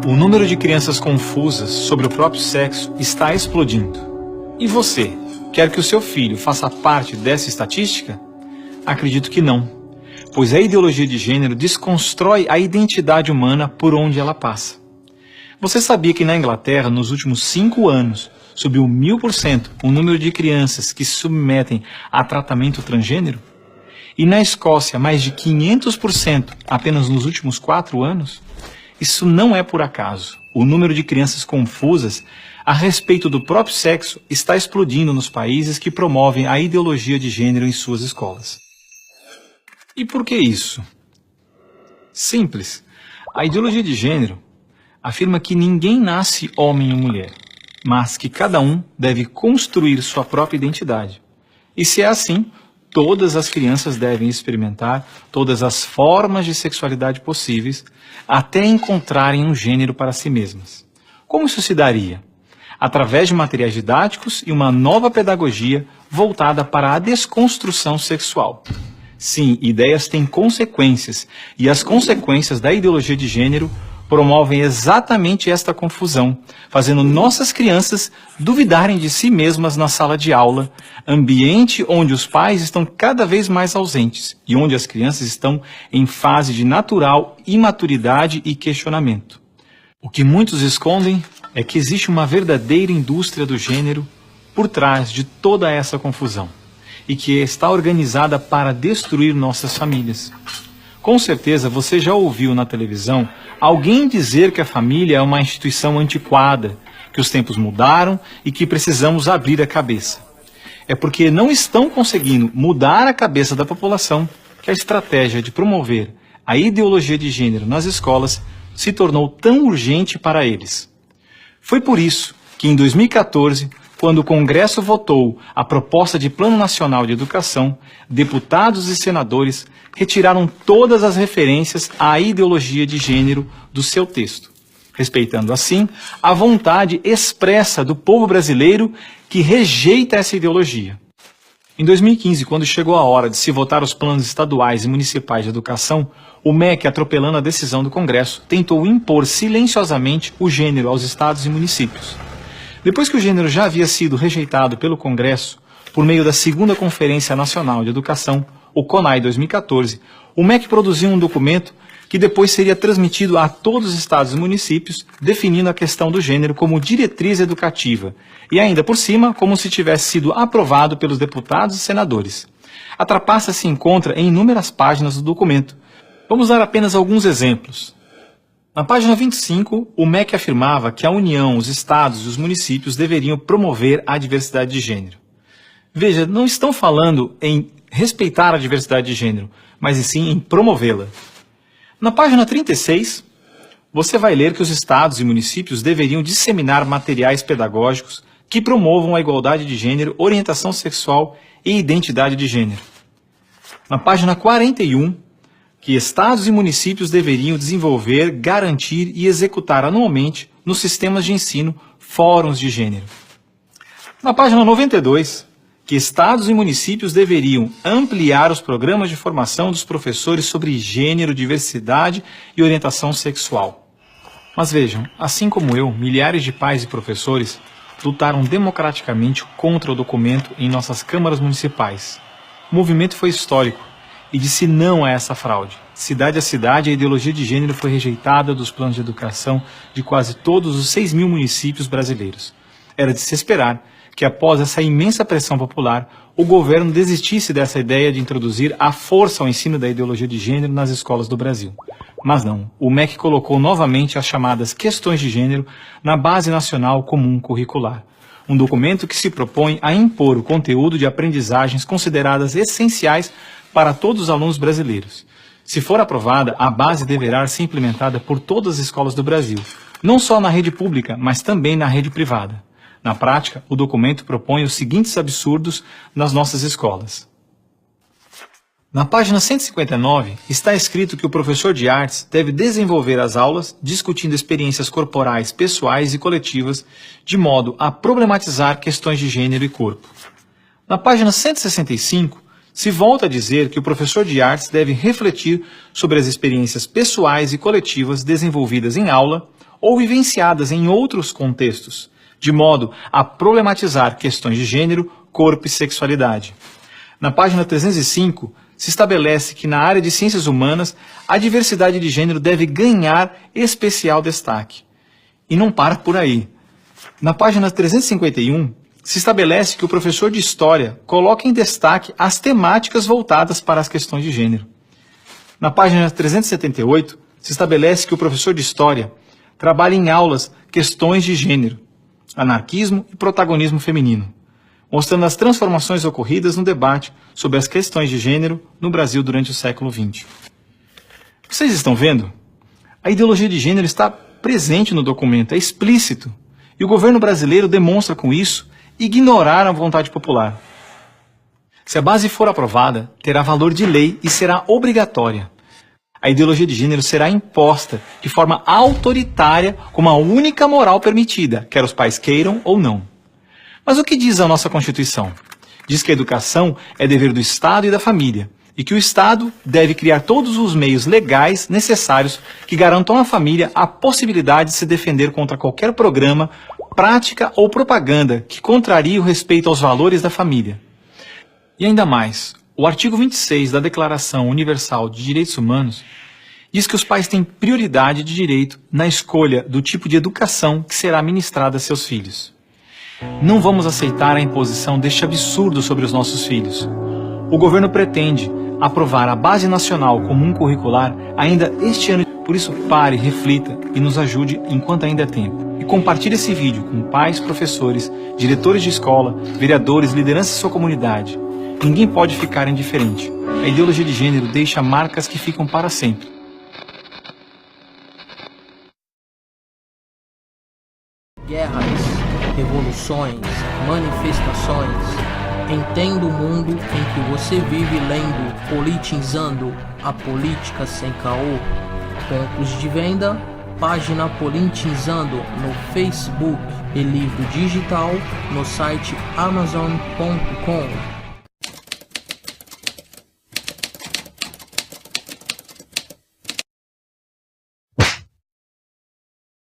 O número de crianças confusas sobre o próprio sexo está explodindo. E você, quer que o seu filho faça parte dessa estatística? Acredito que não, pois a ideologia de gênero desconstrói a identidade humana por onde ela passa. Você sabia que na Inglaterra, nos últimos 5 anos, subiu 1000% o número de crianças que se submetem a tratamento transgênero? E na Escócia, mais de 500% apenas nos últimos 4 anos? Isso não é por acaso. O número de crianças confusas a respeito do próprio sexo está explodindo nos países que promovem a ideologia de gênero em suas escolas. E por que isso? Simples. A ideologia de gênero afirma que ninguém nasce homem ou mulher, mas que cada um deve construir sua própria identidade. E se é assim, todas as crianças devem experimentar todas as formas de sexualidade possíveis até encontrarem um gênero para si mesmas. Como isso se daria? Através de materiais didáticos e uma nova pedagogia voltada para a desconstrução sexual. Sim, ideias têm consequências, e as consequências da ideologia de gênero promovem exatamente esta confusão, fazendo nossas crianças duvidarem de si mesmas na sala de aula, ambiente onde os pais estão cada vez mais ausentes e onde as crianças estão em fase de natural imaturidade e questionamento. O que muitos escondem é que existe uma verdadeira indústria do gênero por trás de toda essa confusão e que está organizada para destruir nossas famílias. Com certeza você já ouviu na televisão alguém dizer que a família é uma instituição antiquada, que os tempos mudaram e que precisamos abrir a cabeça. É porque não estão conseguindo mudar a cabeça da população que a estratégia de promover a ideologia de gênero nas escolas se tornou tão urgente para eles. Foi por isso que em 2014, quando o Congresso votou a proposta de Plano Nacional de Educação, deputados e senadores retiraram todas as referências à ideologia de gênero do seu texto, respeitando assim a vontade expressa do povo brasileiro que rejeita essa ideologia. Em 2015, quando chegou a hora de se votar os planos estaduais e municipais de educação, o MEC, atropelando a decisão do Congresso, tentou impor silenciosamente o gênero aos estados e municípios. Depois que o gênero já havia sido rejeitado pelo Congresso, por meio da Segunda Conferência Nacional de Educação, o CONAE 2014, o MEC produziu um documento que depois seria transmitido a todos os estados e municípios, definindo a questão do gênero como diretriz educativa, e ainda por cima, como se tivesse sido aprovado pelos deputados e senadores. A trapaça se encontra em inúmeras páginas do documento. Vamos dar apenas alguns exemplos. Na página 25, o MEC afirmava que a União, os estados e os municípios deveriam promover a diversidade de gênero. Veja, não estão falando em respeitar a diversidade de gênero, mas sim em promovê-la. Na página 36, você vai ler que os estados e municípios deveriam disseminar materiais pedagógicos que promovam a igualdade de gênero, orientação sexual e identidade de gênero. Na página 41, que estados e municípios deveriam desenvolver, garantir e executar anualmente nos sistemas de ensino fóruns de gênero. Na página 92, que estados e municípios deveriam ampliar os programas de formação dos professores sobre gênero, diversidade e orientação sexual. Mas vejam, assim como eu, milhares de pais e professores lutaram democraticamente contra o documento em nossas câmaras municipais. O movimento foi histórico e disse não a essa fraude. Cidade a cidade, a ideologia de gênero foi rejeitada dos planos de educação de quase todos os 6.000 municípios brasileiros. Era de se esperar que, após essa imensa pressão popular, o governo desistisse dessa ideia de introduzir à força o ensino da ideologia de gênero nas escolas do Brasil. Mas não, o MEC colocou novamente as chamadas questões de gênero na Base Nacional Comum Curricular, um documento que se propõe a impor o conteúdo de aprendizagens consideradas essenciais para todos os alunos brasileiros. Se for aprovada, a base deverá ser implementada por todas as escolas do Brasil, não só na rede pública, mas também na rede privada. Na prática, o documento propõe os seguintes absurdos nas nossas escolas. Na página 159, está escrito que o professor de artes deve desenvolver as aulas discutindo experiências corporais, pessoais e coletivas, de modo a problematizar questões de gênero e corpo. Na página 165, se volta a dizer que o professor de artes deve refletir sobre as experiências pessoais e coletivas desenvolvidas em aula ou vivenciadas em outros contextos, de modo a problematizar questões de gênero, corpo e sexualidade. Na página 305, se estabelece que na área de ciências humanas, a diversidade de gênero deve ganhar especial destaque. E não para por aí. Na página 351, se estabelece que o professor de História coloque em destaque as temáticas voltadas para as questões de gênero. Na página 378, se estabelece que o professor de História trabalhe em aulas questões de gênero, anarquismo e protagonismo feminino, mostrando as transformações ocorridas no debate sobre as questões de gênero no Brasil durante o século XX. Vocês estão vendo? A ideologia de gênero está presente no documento, é explícito, e o governo brasileiro demonstra com isso ignorar a vontade popular. Se a base for aprovada, terá valor de lei e será obrigatória. A ideologia de gênero será imposta de forma autoritária como a única moral permitida, quer os pais queiram ou não. Mas o que diz a nossa Constituição? Diz que a educação é dever do Estado e da família, e que o Estado deve criar todos os meios legais necessários que garantam à família a possibilidade de se defender contra qualquer programa, prática ou propaganda que contrarie o respeito aos valores da família. E ainda mais, o artigo 26 da Declaração Universal de Direitos Humanos diz que os pais têm prioridade de direito na escolha do tipo de educação que será ministrada a seus filhos. Não vamos aceitar a imposição deste absurdo sobre os nossos filhos. O governo pretende aprovar a Base Nacional Comum Curricular ainda este ano. Por isso, pare, reflita e nos ajude enquanto ainda é tempo. E compartilhe esse vídeo com pais, professores, diretores de escola, vereadores, lideranças de sua comunidade. Ninguém pode ficar indiferente. A ideologia de gênero deixa marcas que ficam para sempre. Guerras, revoluções, manifestações. Entenda o mundo em que você vive lendo Politizando a Política Sem Caô. Pontos de venda, página Politizando no Facebook e livro digital no site amazon.com.